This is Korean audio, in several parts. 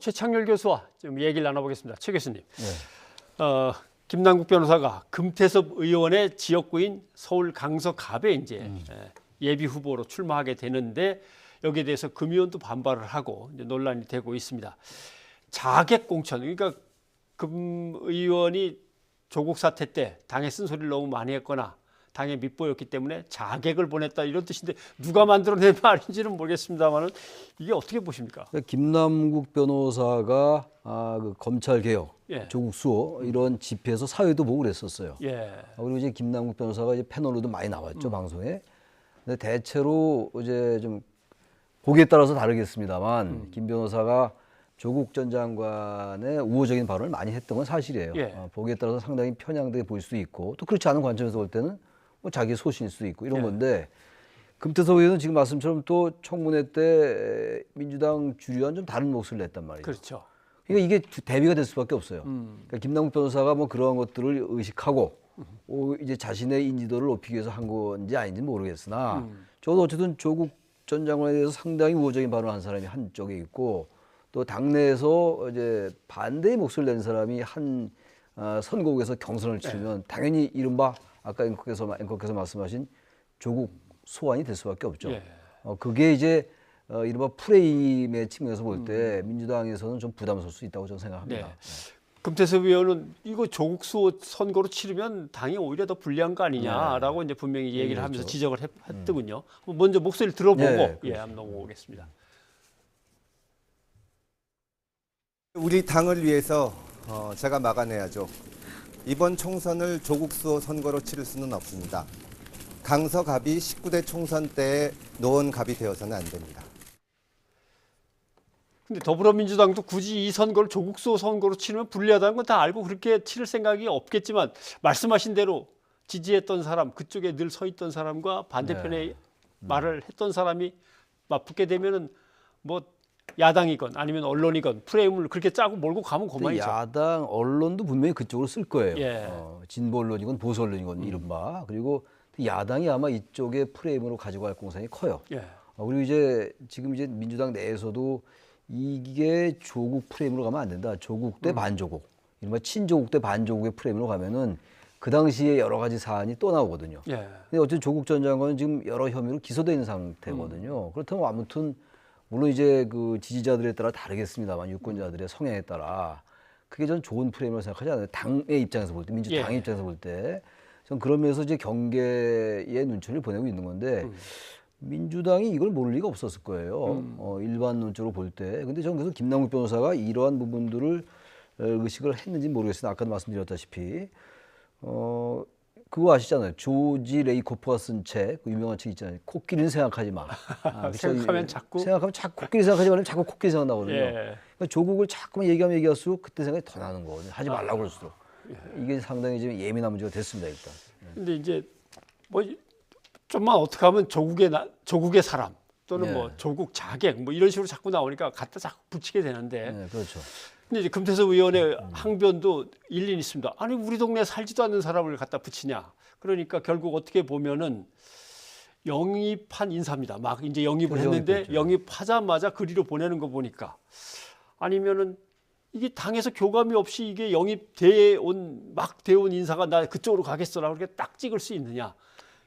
최창렬 교수와 좀 얘기를 나눠보겠습니다. 최 교수님, 네. 김남국 변호사가 금태섭 의원의 지역구인 서울 강서갑에 이제 예비 후보로 출마하게 되는데 여기에 대해서 금의원도 반발을 하고 이제 논란이 되고 있습니다. 자객 공천, 그러니까 금 의원이 조국 사태 때 당에 쓴소리를 너무 많이 했거나 당에 밑보였기 때문에 자객을 보냈다 이런 뜻인데 누가 만들어낸 말인지는 모르겠습니다만은 이게 어떻게 보십니까? 김남국 변호사가 그 검찰 개혁, 예. 조국 수호 이런 집회에서 사회도 보고 그랬었어요. 예. 그리고 이제 김남국 변호사가 이제 패널로도 많이 나왔죠 방송에. 근데 대체로 이제 좀 보기에 따라서 다르겠습니다만 김 변호사가 조국 전 장관의 우호적인 발언을 많이 했던 건 사실이에요. 예. 보기에 따라서 상당히 편향되게 보일 수도 있고 또 그렇지 않은 관점에서 볼 때는 뭐 자기 소신일 수도 있고 이런 예. 건데 금태섭 의원은 지금 말씀처럼 또 청문회 때 민주당 주류와는 좀 다른 목소리를 냈단 말이에요. 그렇죠. 그러니까 이게 대비가 될 수밖에 없어요. 그러니까 김남국 변호사가 뭐 그러한 것들을 의식하고 이제 자신의 인지도를 높이기 위해서 한 건지 아닌지 모르겠으나 저도 어쨌든 조국 전 장관에 대해서 상당히 우호적인 발언을 한 사람이 한쪽에 있고 또 당내에서 이제 반대의 목소리를 낸 사람이 한 선거구에서 경선을 치르면 당연히 이른바 아까 앵커께서 말씀하신 조국 소환이 될 수밖에 없죠. 예. 그게 이제 이른바 프레임의 측면에서 볼 때 민주당에서는 좀 부담스러울 수 있다고 저는 생각합니다. 네. 금태섭 의원은 이거 조국 수호 선거로 치르면 당이 오히려 더 불리한 거 아니냐라고 이제 분명히 얘기를 하면서 지적을 했더군요. 먼저 목소리를 들어보고 한번 넘어오겠습니다. 우리 당을 위해서 제가 막아내야죠. 이번 총선을 조국 수호 선거로 치를 수는 없습니다. 강서갑이 19대 총선 때 노원갑이 되어서는 안 됩니다. 근데 더불어민주당도 굳이 이 선거를 조국 수호 선거로 치르면 불리하다는 건 다 알고 그렇게 치를 생각이 없겠지만 말씀하신 대로 지지했던 사람, 그쪽에 늘 서 있던 사람과 반대편에 말을 했던 사람이 맞붙게 되면은 뭐 야당이건 아니면 언론이건 프레임을 그렇게 짜고 몰고 가면 그만이죠. 야당 언론도 분명히 그쪽으로 쓸 거예요. 예. 진보 언론이건 보수 언론이건 이른바. 그리고 야당이 아마 이쪽에 프레임으로 가지고 갈 공산이 커요. 예. 그리고 이제 지금 이제 민주당 내에서도 이게 조국 프레임으로 가면 안 된다. 조국 대 반조국, 이른바 친조국 대 반조국의 프레임으로 가면은 그 당시에 여러 가지 사안이 또 나오거든요. 예. 근데 어쨌든 조국 전 장관은 지금 여러 혐의로 기소되어 있는 상태거든요. 그렇다면 아무튼 물론 이제 그 지지자들에 따라 다르겠습니다만 유권자들의 성향에 따라 그게 전 좋은 프레임으로 생각하지 않아요. 당의 입장에서 볼 때, 민주당의 입장에서 볼 때. 전 그러면서 이제 경계의 눈초리를 보내고 있는 건데 민주당이 이걸 모를 리가 없었을 거예요. 일반 논조로 볼 때. 근데 저는 그래서 김남국 변호사가 이러한 부분들을 의식을 했는지 모르겠으나 아까도 말씀드렸다시피 그거 아시잖아요. 조지 레이코프가 쓴 책, 그 유명한 책 있잖아요. 코끼리는 생각하지 마. 생각하면 자꾸 코끼리 생각하지 말면 자꾸 코끼리 생각나거든요. 예. 그러니까 조국을 자꾸만 얘기하면 얘기할수록 그때 생각이 더 나는 거거든요. 하지 말라고 그럴수록. 이게 상당히 지금 예민한 문제가 됐습니다, 일단. 근데 이제 뭐 좀만 어떻게 하면 조국의 사람 또는 뭐 조국 자객 뭐 이런 식으로 자꾸 나오니까 갖다 자꾸 붙이게 되는데. 네, 그렇죠. 근데 이제 금태섭 의원의 항변도 일리는 있습니다. 아니 우리 동네에 살지도 않는 사람을 갖다 붙이냐. 그러니까 결국 어떻게 보면은 영입한 인사입니다. 막 이제 영입을 했는데 영입했죠. 영입하자마자 그리로 보내는 거 보니까 아니면은 이게 당에서 교감이 없이 이게 막 되어온 인사가 나 그쪽으로 가겠어라고 그렇게 딱 찍을 수 있느냐.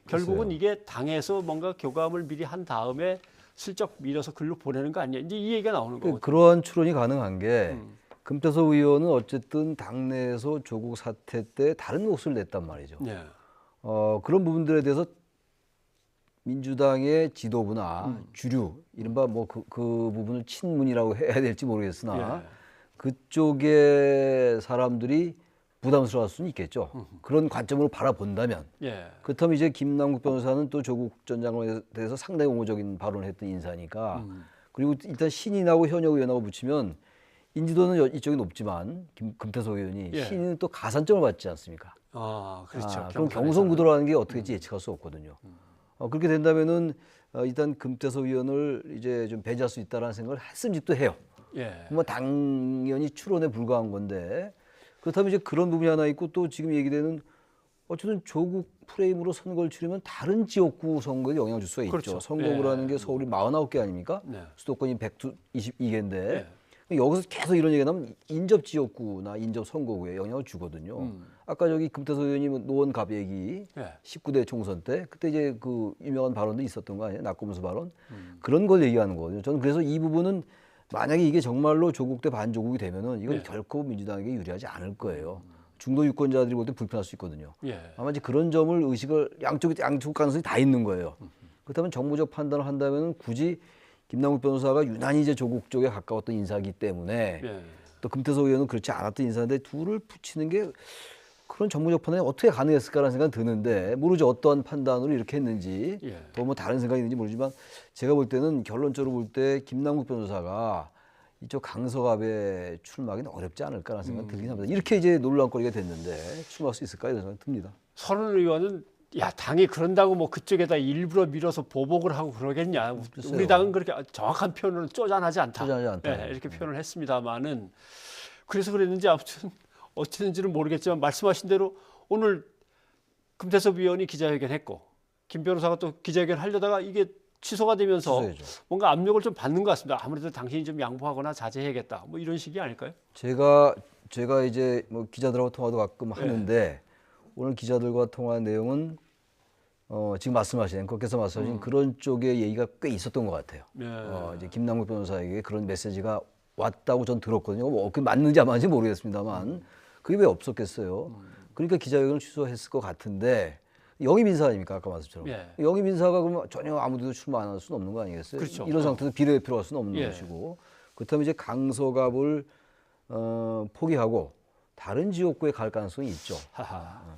결국은 이게 당에서 뭔가 교감을 미리 한 다음에 슬쩍 밀어서 글로 보내는 거 아니냐. 이제 이 얘기가 나오는 거거든요. 그러한 추론이 가능한 게 금태섭 의원은 어쨌든 당내에서 조국 사태 때 다른 목소리를 냈단 말이죠. 네. 그런 부분들에 대해서 민주당의 지도부나 주류, 이른바 뭐 그 부분을 친문이라고 해야 될지 모르겠으나 그쪽의 사람들이 부담스러울 수는 있겠죠. 그런 관점으로 바라본다면. 예. 그렇다면 이제 김남국 변호사는 또 조국 전 장관에 대해서 상당히 옹호적인 발언을 했던 인사니까. 그리고 일단 신인하고 현역 의원하고 붙이면 인지도는 이쪽이 높지만 금태섭 의원이 신인은 또 가산점을 받지 않습니까? 아, 그렇죠. 그럼 경선구도라는 게 어떻게 예측할 수 없거든요. 그렇게 된다면은 일단 금태섭 의원을 이제 좀 배제할 수 있다라는 생각을 했음직도 해요. 예. 뭐 당연히 추론에 불과한 건데 그렇다면 이제 그런 부분이 하나 있고 또 지금 얘기되는 어쨌든 조국 프레임으로 선거를 치르면 다른 지역구 선거에 영향을 줄 수가 있죠. 그렇죠. 선거구라는 게 서울이 49개 아닙니까? 네. 수도권이 122개인데 여기서 계속 이런 얘기가 나면 인접 지역구나 인접 선거구에 영향을 주거든요. 아까 저기 금태섭 의원이 노원 갑 얘기 예. 19대 총선 때 그때 이제 그 유명한 발언도 있었던 거 아니에요? 낙검수 발언. 그런 걸 얘기하는 거거든요. 저는 그래서 이 부분은 만약에 이게 정말로 조국 대 반조국이 되면은 이건 예. 결코 민주당에게 유리하지 않을 거예요. 중도 유권자들이 볼 때 불편할 수 있거든요. 예. 아마 이제 그런 점을 의식을 양쪽 가능성이 다 있는 거예요. 그렇다면 정무적 판단을 한다면 굳이 김남국 변호사가 유난히 이제 조국 쪽에 가까웠던 인사이기 때문에 예. 또 금태섭 의원은 그렇지 않았던 인사인데 둘을 붙이는 게 그런 정무적 판단이 어떻게 가능했을까라는 생각이 드는데 모르죠. 어떠한 판단으로 이렇게 했는지 예. 또 뭐 다른 생각이 있는지 모르지만 제가 볼 때는 결론적으로 볼 때 김남국 변호사가 이쪽 강서갑에 출마하기는 어렵지 않을까라는 생각이 들긴 합니다. 이렇게 이제 논란거리가 됐는데 출마할 수 있을까 이런 생각이 듭니다. 서른 의원은 야 당이 그런다고 뭐 그쪽에다 일부러 밀어서 보복을 하고 그러겠냐. 글쎄요. 우리 당은 그렇게 정확한 표현은 쪼잔하지 않다. 쪼잔하지 않다. 예, 이렇게 표현을 했습니다마는 그래서 그랬는지 아무튼 어찌됐는지는 모르겠지만 말씀하신 대로 오늘 금태섭 의원이 기자회견했고 김 변호사가 또 기자회견 하려다가 이게 취소가 되면서 취소해야죠. 뭔가 압력을 좀 받는 것 같습니다. 아무래도 당신이 좀 양보하거나 자제해야겠다. 뭐 이런 식이 아닐까요? 제가 이제 뭐 기자들하고 통화도 가끔 하는데 오늘 기자들과 통화한 내용은 지금 말씀하신 앵커께서 말씀하신 그런 쪽의 얘기가 꽤 있었던 것 같아요. 네. 이제 김남국 변호사에게 그런 메시지가 왔다고 전 들었거든요. 뭐 그게 맞는지 안 맞는지 모르겠습니다만 그게 왜 없었겠어요. 그러니까 기자회견을 취소했을 것 같은데 영입 인사 아닙니까 아까 말씀처럼. 예. 영입 인사가 그러면 전혀 아무데도 출마 안 할 수는 없는 거 아니겠어요? 그렇죠. 이런 상태에서 비례대표로 갈 수는 없는 예. 것이고 그렇다면 이제 강서갑을 포기하고 다른 지역구에 갈 가능성이 있죠. 하하.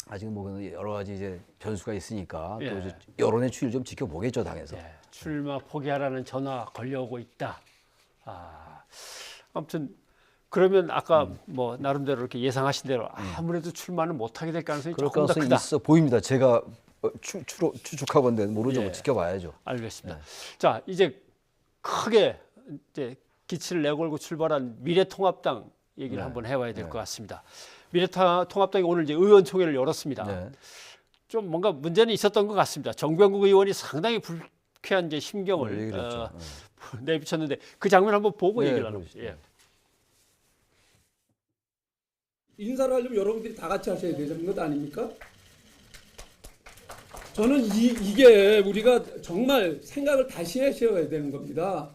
아직은 뭐 여러 가지 이제 변수가 있으니까 예. 또 이제 여론의 추이를 좀 지켜보겠죠 당에서. 예, 출마 포기하라는 전화 걸려오고 있다. 아무튼 그러면 아까 뭐 나름대로 이렇게 예상하신 대로 아무래도 출마는 못하게 될 가능성이 그럴 조금 더 가능성이 크다. 있어 보입니다. 제가 추측하건대 모르죠. 예. 뭐 지켜봐야죠. 알겠습니다. 자 이제 크게 이제 기치를 내걸고 출발한 미래통합당 얘기를 한번 해봐야 될 것 같습니다. 미래통합당이 오늘 이제 의원총회를 열었습니다. 네. 좀 뭔가 문제는 있었던 것 같습니다. 정병국 의원이 상당히 불쾌한 이제 심경을 얘기를 했죠. 내비쳤는데 그 장면 한번 보고 네, 얘기를 나눠보죠. 예. 인사를 하려면 여러분들이 다 같이 하셔야 되는 것 아닙니까? 저는 이게 우리가 정말 생각을 다시 하셔야 되는 겁니다.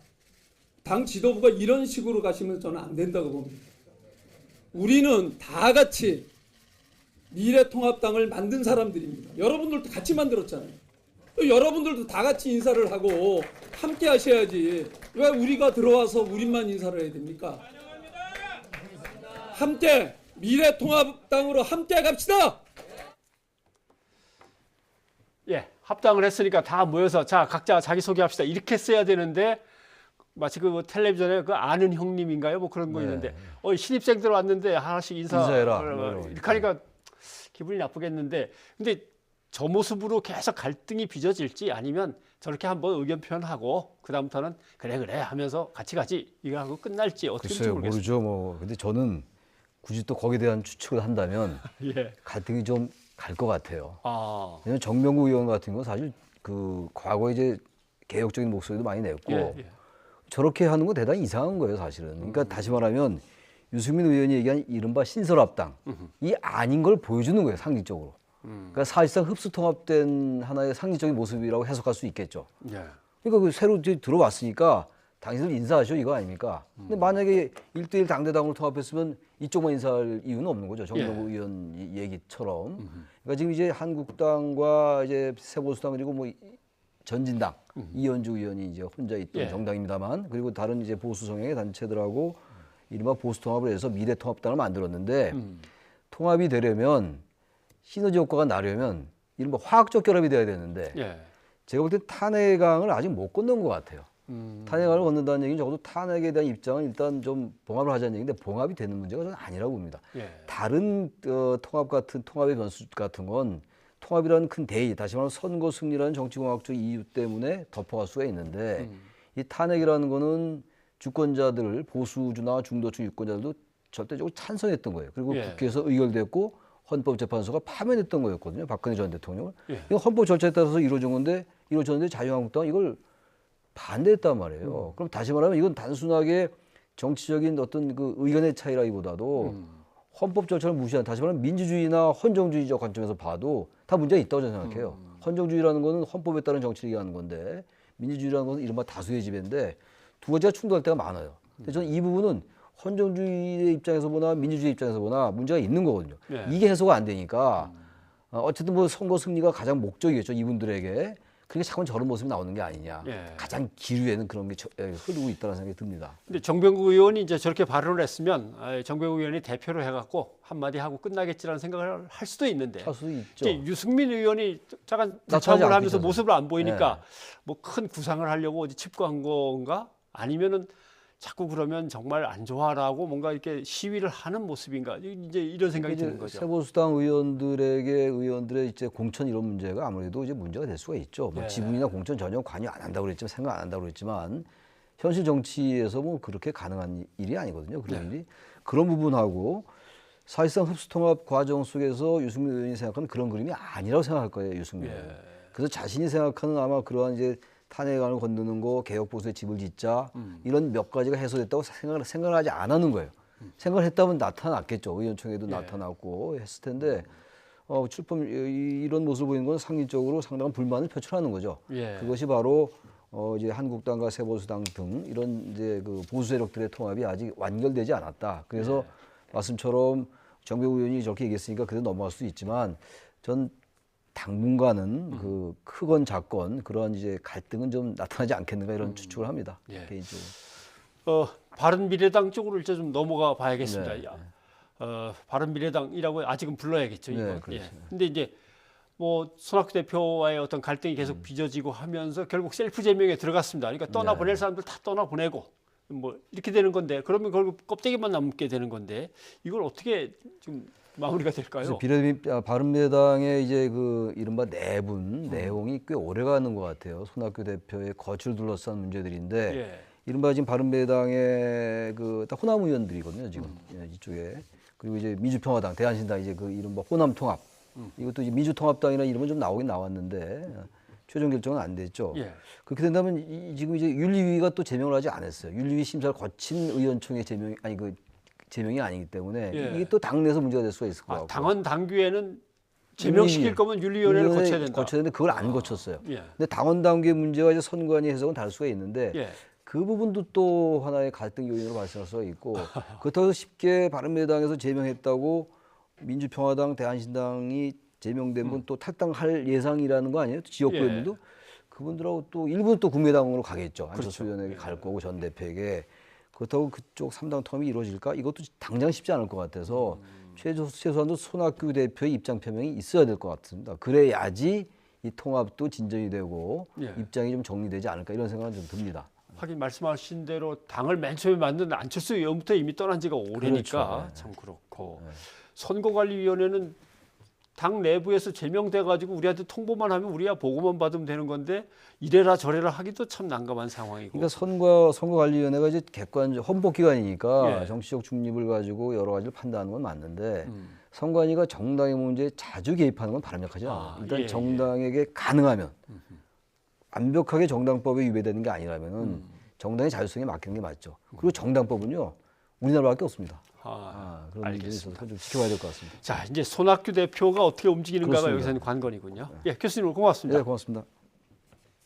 당 지도부가 이런 식으로 가시면 저는 안 된다고 봅니다. 우리는 다 같이 미래통합당을 만든 사람들입니다. 여러분들도 같이 만들었잖아요. 또 여러분들도 다 같이 인사를 하고 함께 하셔야지. 왜 우리가 들어와서 우리만 인사를 해야 됩니까? 함께 미래통합당으로 함께 갑시다. 예, 합당을 했으니까 다 모여서 자 각자 자기 소개합시다 이렇게 써야 되는데 마치 그 텔레비전에 그 아는 형님인가요? 뭐 그런 거 네. 있는데 신입생들 왔는데 하나씩 인사해라. 이렇게 하니까 기분이 나쁘겠는데 근데 저 모습으로 계속 갈등이 빚어질지 아니면 저렇게 한번 의견 표현하고 그다음부터는 그래 하면서 같이 가지 이거 하고 끝날지 어떻게 될지 글쎄요 모르겠어요. 모르죠. 뭐 근데 저는 굳이 또 거기에 대한 추측을 한다면 예. 갈등이 좀 갈 것 같아요. 아. 왜냐면 정명국 의원 같은 건 사실 그 과거에 이제 개혁적인 목소리도 많이 냈고 예. 저렇게 하는 건 대단히 이상한 거예요, 사실은. 그러니까 다시 말하면 유승민 의원이 얘기한 이른바 신설합당 이 아닌 걸 보여주는 거예요, 상징적으로. 그러니까 사실상 흡수통합된 하나의 상징적인 모습이라고 해석할 수 있겠죠. 예. 그러니까 그 새로 이제 들어왔으니까 당신들 인사하셔 이거 아닙니까? 근데 만약에 1대1 당대당으로 통합했으면 이쪽만 인사할 이유는 없는 거죠. 정명국 의원 얘기처럼. 그러니까 지금 이제 한국당과 이제 새보수당 그리고 뭐 전진당 이현주 의원이 이제 혼자 있던 예. 정당입니다만 그리고 다른 이제 보수 성향의 단체들하고 이른바 보수 통합을 해서 미래통합당을 만들었는데 통합이 되려면 시너지 효과가 나려면 이른바 화학적 결합이 돼야 되는데 예. 제가 볼 때 탄핵안을 아직 못 건넌 것 같아요. 탄핵안을 건넌다는 얘기는 적어도 탄핵에 대한 입장은 일단 좀 봉합을 하자는 얘기인데 봉합이 되는 문제가 저는 아니라고 봅니다. 예. 다른 통합의 변수 같은 건 통합이라는 큰 대의, 다시 말하면 선거 승리라는 정치공학적 이유 때문에 덮어갈 수가 있는데 이 탄핵이라는 거는 주권자들, 보수주나 중도층 유권자들도 절대적으로 찬성했던 거예요. 그리고 예. 국회에서 의결됐고 헌법재판소가 파면했던 거였거든요. 박근혜 전 대통령을. 예. 이거 헌법 절차에 따라서 이루어졌는데 자유한국당은 이걸 반대했단 말이에요. 그럼 다시 말하면 이건 단순하게 정치적인 어떤 그 의견의 차이라기보다도 헌법 절차를 무시한, 다시 말하면 민주주의나 헌정주의적 관점에서 봐도 다 문제가 있다고 저는 생각해요. 헌정주의라는 거는 헌법에 따른 정치를 얘기하는 건데, 민주주의라는 것은 이른바 다수의 지배인데 두 가지가 충돌할 때가 많아요. 근데 저는 이 부분은 헌정주의의 입장에서 보나 민주주의 입장에서 보나 문제가 있는 거거든요. 네. 이게 해소가 안 되니까 어쨌든 뭐 선거 승리가 가장 목적이겠죠, 이분들에게. 그러니까 자꾸 저런 모습이 나오는 게 아니냐. 예. 가장 가장 기류에는 그런 게 흐르고 있다는 생각이 듭니다. 근데 정병국 의원이 이제 저렇게 발언을 했으면 정병국 의원이 대표로 해갖고 한마디 하고 끝나겠지라는 생각을 할 수도 있는데 할 수도 있죠. 이제 유승민 의원이 잠깐 나타나지 대참을 하면서 않겠죠. 모습을 안 보이니까 네. 뭐 큰 구상을 하려고 어디 칩거한 건가? 아니면은 자꾸 그러면 정말 안 좋아라고 뭔가 이렇게 시위를 하는 모습인가? 이제 이런 생각이 드는 거죠. 세보수당 의원들의 이제 공천 이런 문제가 아무래도 이제 문제가 될 수가 있죠. 뭐 네. 지분이나 공천 전혀 관여 안 한다고 그랬지만, 생각 안 한다고 그랬지만, 현실 정치에서 뭐 그렇게 가능한 일이 아니거든요. 그런 일이. 그런 부분하고 사실상 흡수통합 과정 속에서 유승민 의원이 생각하는 그런 그림이 아니라고 생각할 거예요, 유승민 의원. 그래서 자신이 생각하는 아마 그러한 이제 탄핵안을 건드는 거, 개혁보수의 집을 짓자, 이런 몇 가지가 해소됐다고 생각을 하지 않았는 거예요. 생각을 했다면 나타났겠죠. 의원총회도 나타났고 했을 텐데, 출범 이런 모습을 보이는 건 상징적으로 상당한 불만을 표출하는 거죠. 예. 그것이 바로 이제 한국당과 세보수당 등 이런 이제 그 보수 세력들의 통합이 아직 완결되지 않았다. 그래서 말씀처럼 정병국 의원이 저렇게 얘기했으니까 그래도 넘어갈 수 있지만, 전 당분간은 그 크건 작건 그런 이제 갈등은 좀 나타나지 않겠는가 이런 추측을 합니다. 예. 개인적으로. 바른미래당 쪽으로 이제 좀 넘어가 봐야겠습니다. 네. 바른미래당이라고 아직은 불러야겠죠. 네, 이건. 그렇죠. 근데 이제 뭐 손학규 대표와의 어떤 갈등이 계속 빚어지고 하면서 결국 셀프 제명에 들어갔습니다. 그러니까 떠나보낼 사람들 다 떠나보내고 뭐 이렇게 되는 건데, 그러면 결국 껍데기만 남게 되는 건데, 이걸 어떻게 좀 마무리가 될까요? 바른미래당의 이제 그 이른바 내분 내용이 꽤 오래가는 것 같아요. 손학규 대표의 거취를 둘러싼 문제들인데, 예. 이른바 지금 바른미래당의 그 호남 의원들이거든요, 지금 이쪽에. 그리고 이제 민주평화당, 대한신당 이제 그 이른바 호남통합. 이것도 이제 민주통합당이라는 이름은 좀 나오긴 나왔는데 최종 결정은 안 됐죠. 예. 그렇게 된다면 지금 이제 윤리위가 또 제명을 하지 않았어요. 윤리위 심사를 거친 의원총회 제명이 아니기 때문에 예. 이게 또 당내에서 문제가 될 수가 있을 것 같고. 당헌 당규에는 제명시킬 거면 윤리위원회를 거쳐야 된다. 거쳐야 되는데 그걸 안 거쳤어요. 예. 근데 당헌 당규의 문제와 이제 선관위 해석은 다를 수가 있는데 예. 그 부분도 또 하나의 갈등 요인으로 발생할 수가 있고, 그렇다고 해서 쉽게 바른미래당에서 제명했다고 민주평화당, 대한신당이 제명된 분 또 탈당할 예상이라는 거 아니에요? 지역구의 예. 분도 그분들하고 또 일부는 또 국민의당으로 가겠죠. 안철수 그렇죠. 의원에게 갈 거고 전 대표에게. 그렇다고 그쪽 3당 통합이 이루어질까? 이것도 당장 쉽지 않을 것 같아서 최소한도 손학규 대표의 입장 표명이 있어야 될 것 같습니다. 그래야지 이 통합도 진전이 되고 예. 입장이 좀 정리되지 않을까 이런 생각은 좀 듭니다. 하긴 말씀하신 대로 당을 맨 처음에 만든 안철수 의원부터 이미 떠난 지가 오래니까 그렇죠. 네. 참 그렇고, 선거관리위원회는 당 내부에서 제명돼 가지고 우리한테 통보만 하면 우리야 보고만 받으면 되는 건데, 이래라 저래라 하기도 참 난감한 상황이고. 그러니까 선거관리위원회가 이제 헌법기관이니까 예. 정치적 중립을 가지고 여러 가지를 판단하는 건 맞는데 선관위가 정당의 문제에 자주 개입하는 건 바람직하지 않아요. 일단 예, 정당에게 가능하면 완벽하게 정당법에 위배되는 게 아니라면은 정당의 자율성에 맡기는 게 맞죠. 그리고 정당법은요 우리나라밖에 없습니다. 그런 문제에 있어서 좀 지켜봐야 될 것 같습니다. 자, 이제 손학규 대표가 어떻게 움직이는가가 그렇습니다. 여기서는 관건이군요. 예, 교수님 고맙습니다. 네, 고맙습니다.